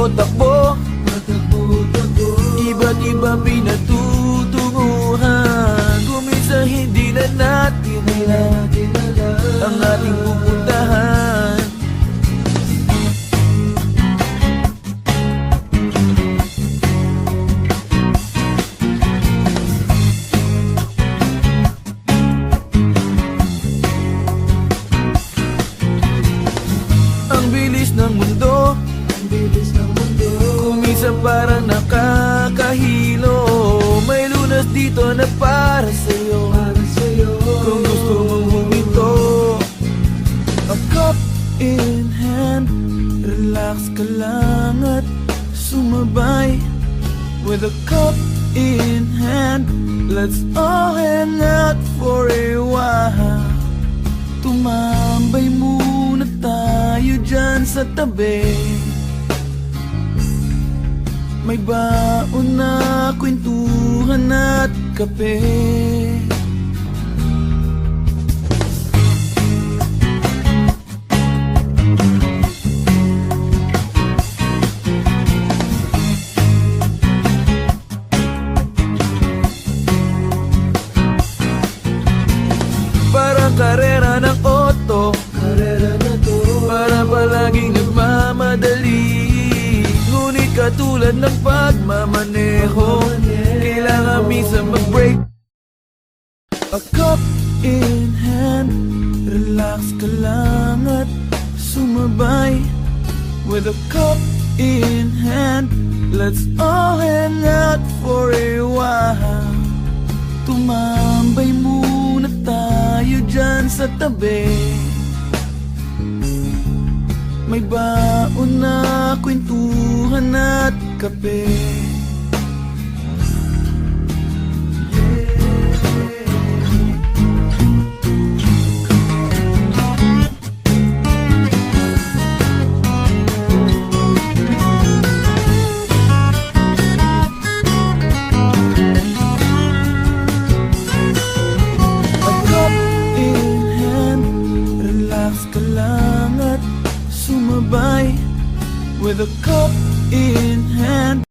takbo-takbo, iba't iba pinatutunguhan. Kuminsan hindi na natin ang ating pupuntahan. Ang bilis ng mundo, kuminsan parang nakakahilo. May lunas dito na para sa'yo, kung gusto mong huminto. A cup in hand, relax ka lang at sumabay. With a cup in hand, let's all hang out for a while. Tumambay muna tayo dyan sa tabi. May baon na kwentuhan at kape. Parang karera ng auto, para palaging nagmamadali. Ngunit katulad ng pagmamaneho, kailangan minsan mag-break. A cup in hand, relax ka lang at sumabay. With a cup in hand, let's all hang out for a while. Tumambay muna tayo dyan sa tabi. May baon na kwentuhan at kape. A cup in hand, relax ka lang at sumabay. With a cup in hand.